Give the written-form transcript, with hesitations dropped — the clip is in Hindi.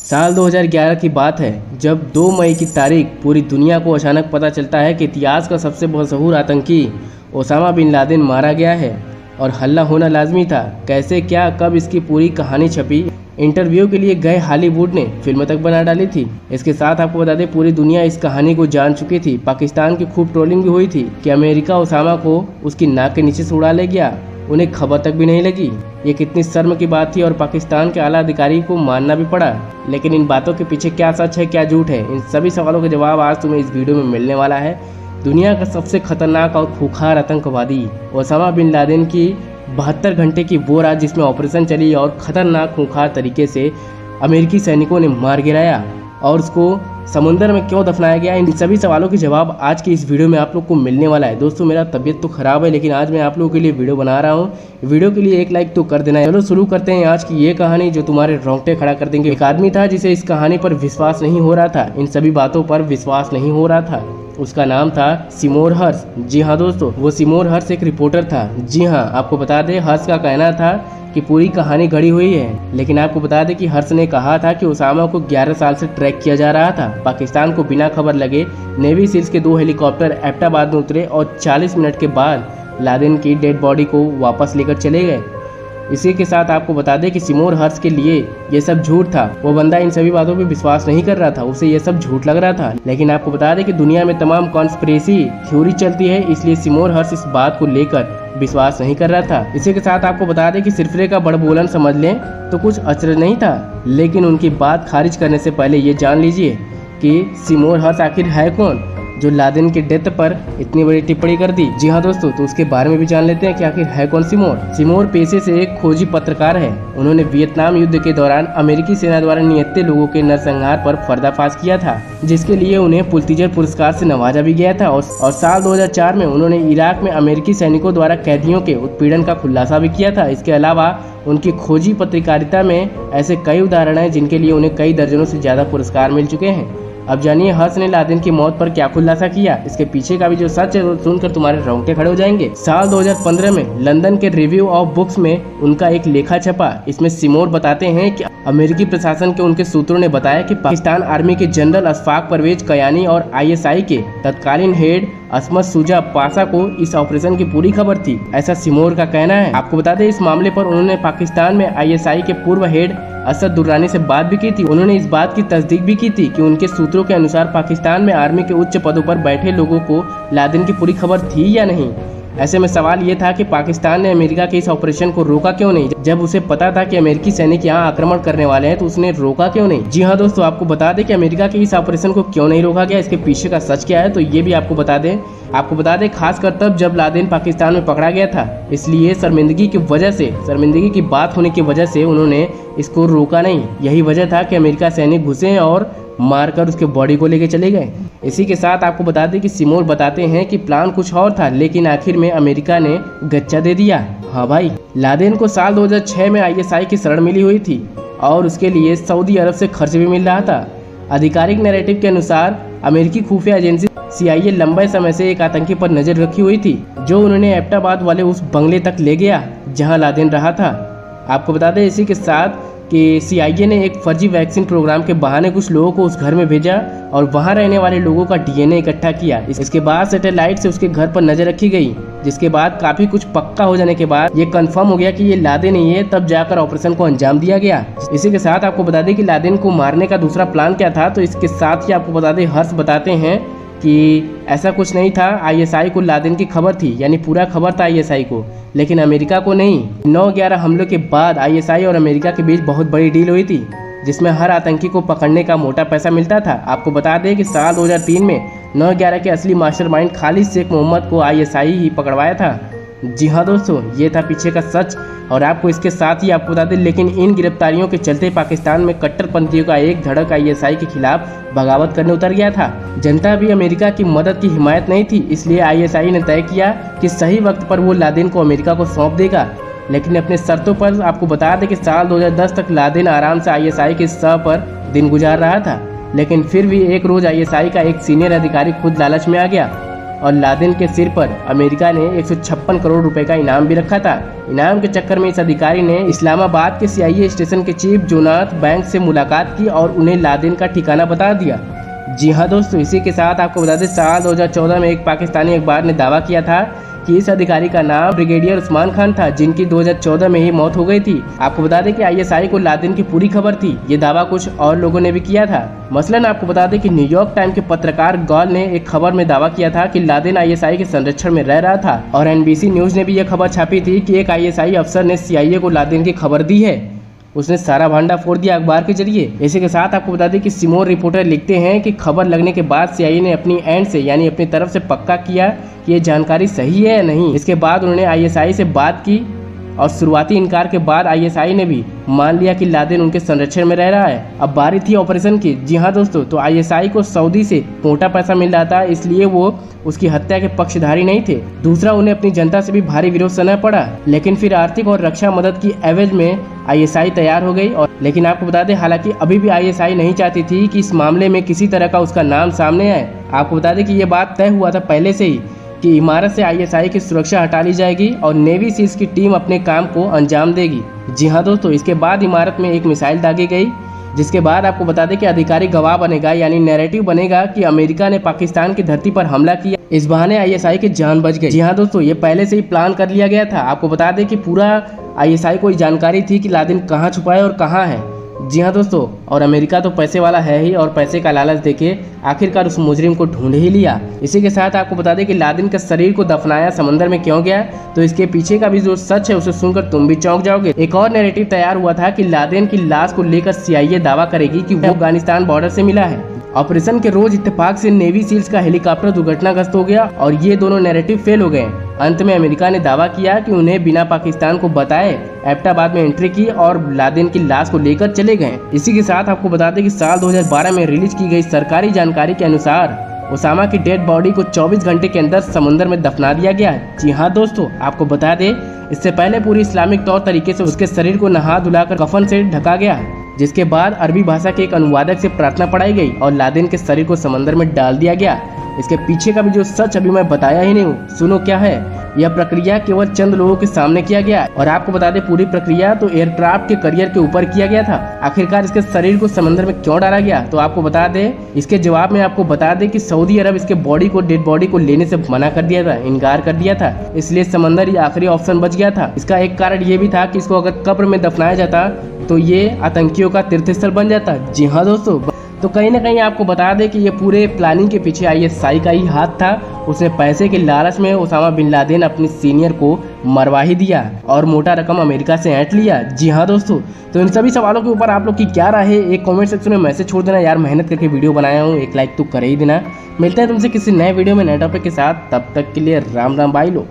साल 2011 की बात है जब 2 मई की तारीख पूरी दुनिया को अचानक पता चलता है कि इतिहास का सबसे मशहूर आतंकी ओसामा बिन लादेन मारा गया है। और हल्ला होना लाजमी था। कैसे, क्या, कब, इसकी पूरी कहानी छपी। इंटरव्यू के लिए गए हॉलीवुड ने फिल्म तक बना डाली थी। इसके साथ आपको बता दें पूरी दुनिया इस कहानी को जान चुकी थी। पाकिस्तान की खूब ट्रोलिंग भी हुई थी कि अमेरिका ओसामा को उसकी नाक के नीचे से उड़ा ले गया, उन्हें खबर तक भी नहीं लगी। ये कितनी शर्म की बात थी और पाकिस्तान के आला अधिकारी को मानना भी पड़ा। लेकिन इन बातों के पीछे क्या सच है, क्या झूठ है, इन सभी सवालों के जवाब आज तुम्हें इस वीडियो में मिलने वाला है। दुनिया का सबसे खतरनाक और खूंखार आतंकवादी ओसामा बिन लादेन की 72 घंटे की वो रात जिसमें ऑपरेशन चली और खतरनाक खूंखार तरीके से अमेरिकी सैनिकों ने मार गिराया और उसको समुंदर में क्यों दफनाया गया, इन सभी सवालों के जवाब आज की इस वीडियो में आप लोग को मिलने वाला है। दोस्तों मेरा तबीयत तो ख़राब है लेकिन आज मैं आप लोगों के लिए वीडियो बना रहा हूँ। वीडियो के लिए एक लाइक तो कर देना है। चलो शुरू करते हैं आज की ये कहानी जो तुम्हारे रोंगटे खड़ा कर देंगे। एक आदमी था जिसे इस कहानी पर विश्वास नहीं हो रहा था, इन सभी बातों पर विश्वास नहीं हो रहा था। उसका नाम था सिमोर हर्ष। जी हाँ दोस्तों, वो सिमोर हर्ष एक रिपोर्टर था। जी हाँ, आपको बता दें हर्ष का कहना था कि पूरी कहानी गढ़ी हुई है। लेकिन आपको बता दें कि हर्ष ने कहा था कि ओसामा को 11 साल से ट्रैक किया जा रहा था। पाकिस्तान को बिना खबर लगे नेवी सील्स के 2 हेलीकॉप्टर एबटाबाद में उतरे और 40 मिनट के बाद लादेन की डेड बॉडी को वापस लेकर चले गए। इसी के साथ आपको बता दें कि सिमोर हर्ष के लिए ये सब झूठ था। वो बंदा इन सभी बातों पे विश्वास नहीं कर रहा था, उसे ये सब झूठ लग रहा था। लेकिन आपको बता दें कि दुनिया में तमाम कॉन्स्पिरेसी थ्योरी चलती है, इसलिए सिमोर हर्ष इस बात को लेकर विश्वास नहीं कर रहा था। इसी के साथ आपको बता दें कि सिरफिरे का बड़बोलन समझ लें तो कुछ अचरज नहीं था। लेकिन उनकी बात खारिज करने से पहले ये जान लीजिए कि सिमोर हर्ष आखिर है कौन जो लादेन के डेथ पर इतनी बड़ी टिप्पणी कर दी। जी हाँ दोस्तों, तो उसके बारे में भी जान लेते हैं कि आखिर है कौन सिमोर। सिमोर पेशे से एक खोजी पत्रकार है। उन्होंने वियतनाम युद्ध के दौरान अमेरिकी सेना द्वारा निहत्थे लोगों के नरसंहार पर पर्दाफाश किया था, जिसके लिए उन्हें पुलित्जर पुरस्कार से नवाजा भी गया था। और साल 2004 में उन्होंने इराक में अमेरिकी सैनिकों द्वारा कैदियों के उत्पीड़न का खुलासा भी किया था। इसके अलावा उनकी खोजी पत्रकारिता में ऐसे कई उदाहरण हैं जिनके लिए उन्हें कई दर्जनों से ज्यादा पुरस्कार मिल चुके हैं। अब जानिए हर्ष ने लादेन की मौत पर क्या खुलासा किया। इसके पीछे का भी जो सच है वो सुनकर तुम्हारे रोंगटे खड़े हो जाएंगे। साल 2015 में लंदन के रिव्यू ऑफ बुक्स में उनका एक लेखा छपा। इसमें सिमोर बताते हैं कि अमेरिकी प्रशासन के उनके सूत्रों ने बताया कि पाकिस्तान आर्मी के जनरल अशफाक परवेज कयानी और ISI के तत्कालीन हेड असमत शुजा पाशा को इस ऑपरेशन की पूरी खबर थी, ऐसा सिमोर का कहना है। आपको बता दें इस मामले पर उन्होंने पाकिस्तान में ISI के पूर्व हेड असद दुर्रानी से बात भी की थी। उन्होंने इस बात की तस्दीक भी की थी कि उनके सूत्रों के अनुसार पाकिस्तान में आर्मी के उच्च पदों पर बैठे लोगों को लादेन की पूरी खबर थी या नहीं। ऐसे में सवाल ये था कि पाकिस्तान ने अमेरिका के इस ऑपरेशन को रोका क्यों नहीं। जब उसे पता था कि अमेरिकी सैनिक यहाँ आक्रमण करने वाले हैं तो उसने रोका क्यों नहीं। जी हाँ दोस्तों, आपको बता दें कि अमेरिका के इस ऑपरेशन को क्यों नहीं रोका गया, इसके पीछे का सच क्या है तो ये भी आपको बता दें खासकर तब जब लादेन पाकिस्तान में पकड़ा गया था। इसलिए शर्मिंदगी की बात होने की वजह से उन्होंने इसको रोका नहीं। यही वजह था कि अमेरिका सैनिक घुसे और मारकर उसके बॉडी को लेके चले गए। इसी के साथ आपको बता दें कि सिमोर बताते हैं कि प्लान कुछ और था लेकिन आखिर में अमेरिका ने गच्चा दे दिया। हाँ भाई, लादेन को साल 2006 में ISI की शरण मिली हुई थी और उसके लिए सऊदी अरब से खर्च भी मिल रहा था। आधिकारिक नैरेटिव के अनुसार अमेरिकी खुफिया एजेंसी CIA लंबे समय से एक आतंकी पर नजर रखी हुई थी जो उन्होंने एबटाबाद वाले उस बंगले तक ले गया जहां लादेन रहा था। आपको बता दें इसी के साथ कि CIA ने एक फर्जी वैक्सीन प्रोग्राम के बहाने कुछ लोगों को उस घर में भेजा और वहां रहने वाले लोगों का DNA इकट्ठा किया। इसके बाद सैटेलाइट से उसके घर पर नजर रखी गई, जिसके बाद काफी कुछ पक्का हो जाने के बाद ये कंफर्म हो गया कि ये लादेन ही है। तब जाकर ऑपरेशन को अंजाम दिया गया। इसी के साथ आपको बता दें कि लादेन को मारने का दूसरा प्लान क्या था तो इसके साथ ही आपको बता दें हर्ष बताते हैं कि ऐसा कुछ नहीं था। ISI को लादेन की खबर थी, यानी पूरा खबर था ISI को, लेकिन अमेरिका को नहीं। 9/11 हमलों के बाद ISI और अमेरिका के बीच बहुत बड़ी डील हुई थी जिसमें हर आतंकी को पकड़ने का मोटा पैसा मिलता था। आपको बता दें कि साल 2003 में 9/11 के असली मास्टरमाइंड खालिद शेख मोहम्मद को ISI ही पकड़वाया था। जी हाँ दोस्तों, ये था पीछे का सच। और आपको इसके साथ ही आपको बता दें लेकिन इन गिरफ्तारियों के चलते पाकिस्तान में कट्टरपंथियों का एक धड़क ISI के खिलाफ बगावत करने उतर गया था। जनता भी अमेरिका की मदद की हिमायत नहीं थी, इसलिए ISI ने तय किया कि सही वक्त पर वो लादेन को अमेरिका को सौंप देगा, लेकिन अपने शर्तों पर। आपको बता दें कि साल 2010 तक लादेन आराम से ISI के सह पर दिन गुजार रहा था। लेकिन फिर भी एक रोज ISI का एक सीनियर अधिकारी खुद लालच में आ गया और लादेन के सिर पर अमेरिका ने 156 करोड़ रुपए का इनाम भी रखा था। इनाम के चक्कर में इस अधिकारी ने इस्लामाबाद के CIA स्टेशन के चीफ जोनाथ बैंक से मुलाकात की और उन्हें लादेन का ठिकाना बता दिया। जी हाँ दोस्तों, इसी के साथ आपको बता दें साल 2014 में एक पाकिस्तानी अखबार ने दावा किया था कि इस अधिकारी का नाम ब्रिगेडियर उस्मान खान था, जिनकी 2014 में ही मौत हो गई थी। आपको बता दें कि ISI को लादेन की पूरी खबर थी। ये दावा कुछ और लोगों ने भी किया था। मसलन आपको बता दें कि न्यूयॉर्क टाइम के पत्रकार गॉल ने एक खबर में दावा किया था कि लादेन ISI के संरक्षण में रह रहा था और NBC न्यूज ने भी यह खबर छापी थी कि एक ISI अफसर ने CIA को लादेन की खबर दी है। उसने सारा भांडा फोड़ दिया अखबार के जरिए। इसी के साथ आपको बता दें कि सिमोन रिपोर्टर लिखते हैं कि खबर लगने के बाद CIA ने अपनी एंड से यानी अपनी तरफ से पक्का किया कि ये जानकारी सही है या नहीं। इसके बाद उन्होंने ISI से बात की और शुरुआती इनकार के बाद ISI ने भी मान लिया कि लादेन उनके संरक्षण में रह रहा है। अब बारी थी ऑपरेशन की। जी हाँ दोस्तों, तो ISI को सऊदी से मोटा पैसा मिल रहा था, इसलिए वो उसकी हत्या के पक्षधारी नहीं थे। दूसरा, उन्हें अपनी जनता से भी भारी विरोध सहना पड़ा, लेकिन फिर आर्थिक और रक्षा मदद की एवज में ISI तैयार हो गई। और लेकिन आपको बता दें हालांकि अभी भी ISI नहीं चाहती थी कि इस मामले में किसी तरह का उसका नाम सामने आए। आपको बता दें कि ये बात तय हुआ था पहले से ही कि इमारत से ISI की सुरक्षा हटा ली जाएगी और नेवी सील्स की टीम अपने काम को अंजाम देगी। जी हाँ दोस्तों, इसके बाद इमारत में एक मिसाइल दागी गई, जिसके बाद आपको बता दें कि अधिकारी गवाह बनेगा यानी नैरेटिव बनेगा कि अमेरिका ने पाकिस्तान की धरती पर हमला किया। इस बहाने ISI की जान बच गई। जी हाँ दोस्तों, ये पहले से ही प्लान कर लिया गया था। आपको बता दें कि पूरा ISI को जानकारी थी कि लादेन कहाँ छुपा है और कहाँ है। जी हाँ दोस्तों, और अमेरिका तो पैसे वाला है ही और पैसे का लालच देके आखिरकार उस मुजरिम को ढूंढ ही लिया। इसी के साथ आपको बता दें कि लादेन के शरीर को दफनाया समंदर में क्यों गया, तो इसके पीछे का भी जो सच है उसे सुनकर तुम भी चौंक जाओगे। एक और नैरेटिव तैयार हुआ था कि लादेन की लाश को लेकर CIA दावा करेगी कि वो अफगानिस्तान बॉर्डर से मिला है। ऑपरेशन के रोज इत्तेफाक से नेवी सील्स का हेलीकॉप्टर दुर्घटनाग्रस्त हो गया और ये दोनों नैरेटिव फेल हो गए। अंत में अमेरिका ने दावा किया कि उन्हें बिना पाकिस्तान को बताए एबटाबाद में एंट्री की और लादेन की लाश को लेकर चले गए। इसी के साथ आपको बता दें कि साल 2012 में रिलीज की गई सरकारी जानकारी के अनुसार ओसामा की डेड बॉडी को 24 घंटे के अंदर समुद्र में दफना दिया गया है। जी हाँ दोस्तों, आपको बता दें इससे पहले पूरी इस्लामिक तौर तरीके से उसके शरीर को नहा धुलाकर कफन से ढका गया, जिसके बाद अरबी भाषा के एक अनुवादक से प्रार्थना पढ़ाई गई और लादेन के शरीर को समंदर में डाल दिया गया। इसके पीछे का भी जो सच अभी मैं बताया ही नहीं हूँ, सुनो क्या है। यह प्रक्रिया केवल चंद लोगों के सामने किया गया और आपको बता दें पूरी प्रक्रिया तो एयरक्राफ्ट के करियर के ऊपर किया गया था। आखिरकार इसके शरीर को समंदर में क्यों डाला गया, तो आपको बता दें इसके जवाब में आपको बता दें कि सऊदी अरब इसके डेड बॉडी को लेने से मना कर दिया था, इनकार कर दिया था, इसलिए समंदर ही आखिरी ऑप्शन बच गया था। इसका एक कारण ये भी था कि इसको अगर कब्र में दफनाया जाता तो ये आतंकियों का तीर्थस्थल बन जाता। जी हाँ दोस्तों, तो कहीं ना कहीं आपको बता दें कि ये पूरे प्लानिंग के पीछे ISI का ही हाथ था। उसने पैसे के लालच में ओसामा बिन लादेन अपने सीनियर को मरवा ही दिया और मोटा रकम अमेरिका से ऐंठ लिया। जी हाँ दोस्तों, तो इन सभी सवालों के ऊपर आप लोग की क्या राय है, एक कमेंट सेक्शन में मैसेज छोड़ देना। यार मेहनत करके वीडियो बनाया हूँ, एक लाइक तो कर ही देना। मिलते हैं तुमसे किसी नए वीडियो में नए टॉपिक के साथ, तब तक के लिए राम राम बाई लो।